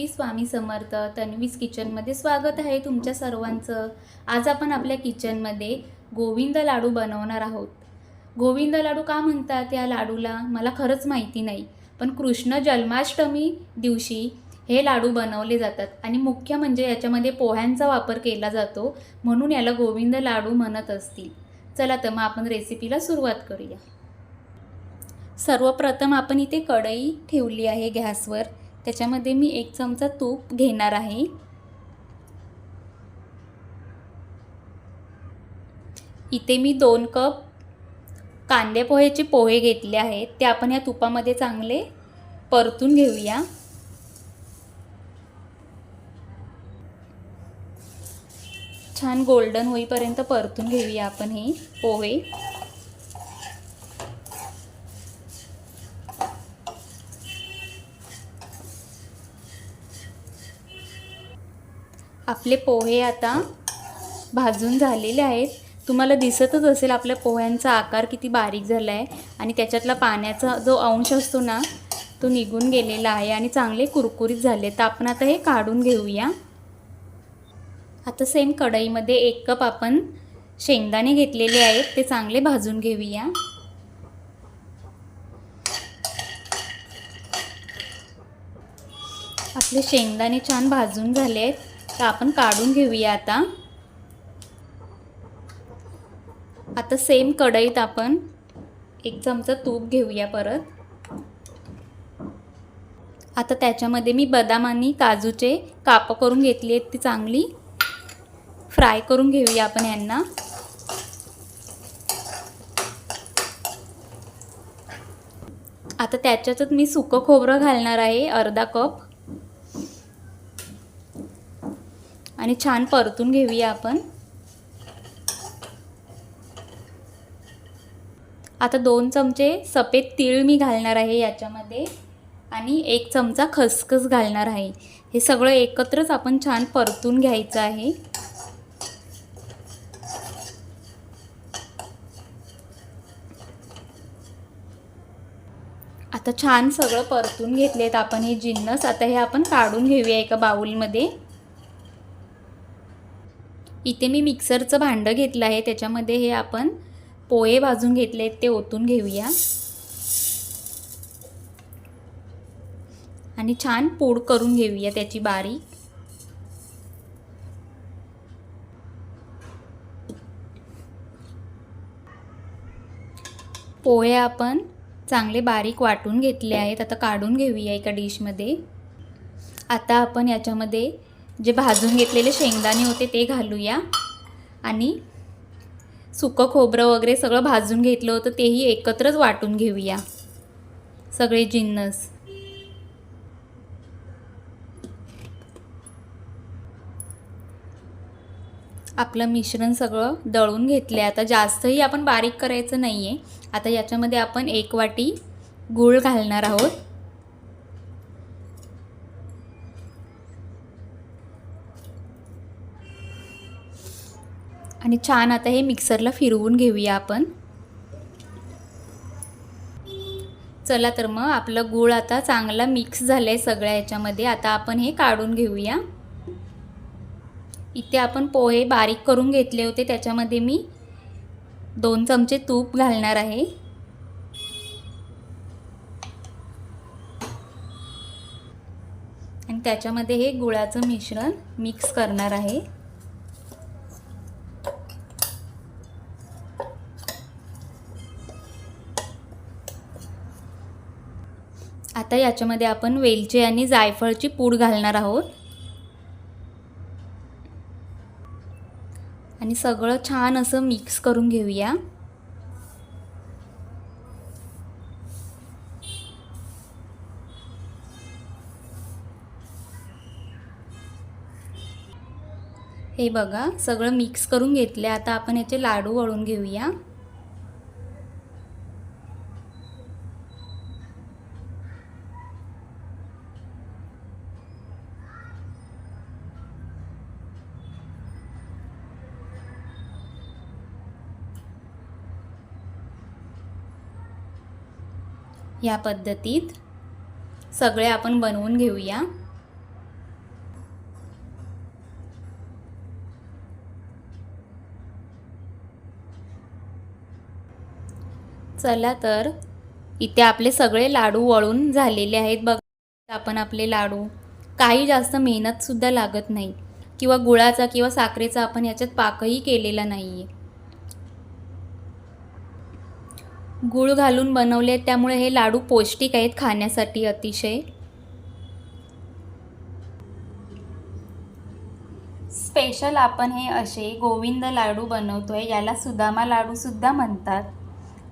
माताजी, स्वामी समर्थ. तन्वीज किचनमध्ये स्वागत आहे तुमच्या सर्वांचं. आज आपण आपल्या किचनमध्ये गोविंद लाडू बनवणार आहोत. गोविंद लाडू का म्हणतात या लाडूला मला खरंच माहिती नाही, पण कृष्ण जन्माष्टमी दिवशी हे लाडू बनवले जातात आणि मुख्य म्हणजे याच्यामध्ये पोह्यांचा वापर केला जातो, म्हणून याला गोविंद लाडू म्हणत असतील. चला तर मग आपण रेसिपीला सुरुवात करूया. सर्वप्रथम आपण इथे कढई ठेवली आहे गॅसवर. त्याच्यामध्ये मी 1 चमचा तूप घेणार आहे. इथे मी 2 कप कांदे पोह्याचे पोहे घेतले आहेत. ते आपण या तुपामध्ये चांगले परतून घेऊया. छान गोल्डन होईपर्यंत परतून घेऊया आपण हे पोहे. आपले पोहे आता भाजून झालेले आहेत. तुम्हाला दिसतच असेल आपल्या पोह्यांचा आकार किती बारीक झाला आहे आणि त्याच्यातला पाण्याचा जो अंश असतो ना तो निघून गेलेला आहे आणि चांगले कुरकुरीत झाले. तर आपण आता हे काढून घेऊया. आता सेम कढईमध्ये 1 कप आपण शेंगदाणे घेतलेले आहेत, ते चांगले भाजून घेऊया. आपले शेंगदाणे छान भाजून झाले आहेत, तर आपण काढून घेऊया. आता सेम कढईत आपण 1 चमचा तूप घेऊया परत. आता त्याच्यामध्ये मी बदाम आणि काजूचे कापं करून घेतली आहेत, ती चांगली फ्राय करून घेऊया आपण यांना. आता त्याच्यातच मी सुकं खोबरं घालणार आहे अर्धा कप आणि छान परतून घेऊया आपण. आता 2 चमचे सफेद तीळ मी घालणार आहे याच्यामध्ये आणि 1 चमचा खसखस घालणार आहे. हे सगळं एकत्रच आपण छान परतून घ्यायचं आहे. आता छान सगळं परतून घेतलेत आपण हे जिन्नस. आता हे आपण काढून घेऊया एका बाउलमध्ये. इथे मी मिक्सरचं भांडं घेतलं आहे, त्याच्यामध्ये हे आपण पोहे भाजून घेतलेत ते ओतून घेऊया आणि छान पूड करून घेऊया त्याची बारीक. पोहे आपण चांगले बारीक वाटून घेतले आहेत. आता काढून घेऊया एका डिशमध्ये. आता आपण याच्यामध्ये जे भाजून घेतलेले शेंगदाणे होते ते घालूया आणि सुकं खोबरं वगैरे सगळं भाजून घेतलं होतं तेही एकत्रच वाटून घेऊया सगळे जिन्नस. आपलं मिश्रण सगळं दळून घेतलं आहे. आता जास्तही आपण बारीक करायचं नाही आहे. आता याच्यामध्ये आपण 1 वाटी गूळ घालणार आहोत आणि छान आता हे मिक्सरला फिरवून घेऊया आपण. चला तर मग आपलं गूळ आता चांगला मिक्स झालं आहे सगळ्या याच्यामध्ये. आता आपण हे काढून घेऊया. इथे आपण पोहे बारीक करून घेतले होते, त्याच्यामध्ये मी 2 चमचे तूप घालणार आहे आणि त्याच्यामध्ये हे गुळाचं मिश्रण मिक्स करणार आहे. आता याच्यामध्ये आपण वेलची आणि जायफळची पूड घालणार आहोत आणि सगळं छान असं मिक्स करून घेऊया. हे बघा सगळं मिक्स करून घेतले. आता आपण याचे लाडू वळून घेऊया. या पद्धतीत सगळे आपण बनवून घेऊया. चला तर इथे आपले सगळे लाडू वळून झालेले आहेत. बघा आपण आपले लाडू, काही जास्त मेहनतसुद्धा लागत नाही किंवा गुळाचा किंवा साखरेचा आपण याच्यात पाकही केलेला नाही आहे. गूळ घालून बनवले त्यामुळे हे लाडू पौष्टिक आहेत खाण्यासाठी अतिशय. स्पेशल आपण हे असे गोविंद लाडू बनवतोय, याला सुदामा लाडूसुद्धा म्हणतात.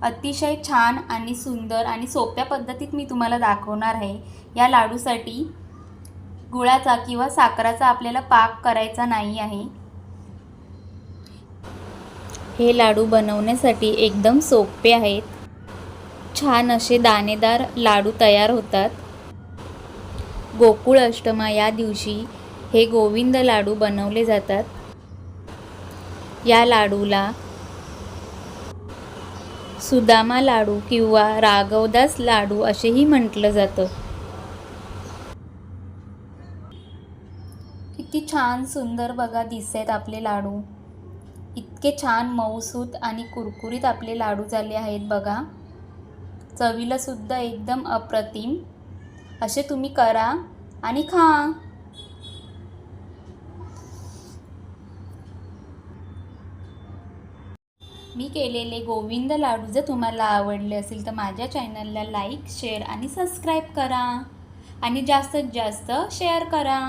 अतिशय छान आणि सुंदर आणि सोप्या पद्धतीत मी तुम्हाला दाखवणार आहे. या लाडूसाठी गुळाचा किंवा साखराचा आपल्याला पाक करायचा नाही आहे. हे लाडू बनवण्यासाठी एकदम सोपे आहेत. छान असे दाणेदार लाडू तयार होतात. गोकुळ अष्टमा या दिवशी हे गोविंद लाडू बनवले जातात. या लाडूला सुदामा लाडू किंवा राघवदास लाडू असेही म्हटलं जातं. किती छान सुंदर बघा दिसत आपले लाडू. इतके छान मऊसूत आणि कुरकुरीत आपले लाडू झाले आहेत बघा. चवीला सुद्धा एकदम अप्रतिम. असे तुम्ही करा आणि खा. मी केलेले गोविंद लाडू जर तुम्हाला आवडले असेल तर माझ्या चॅनलला लाईक, शेअर आणि सबस्क्राईब करा आणि जास्तीत जास्त शेअर करा.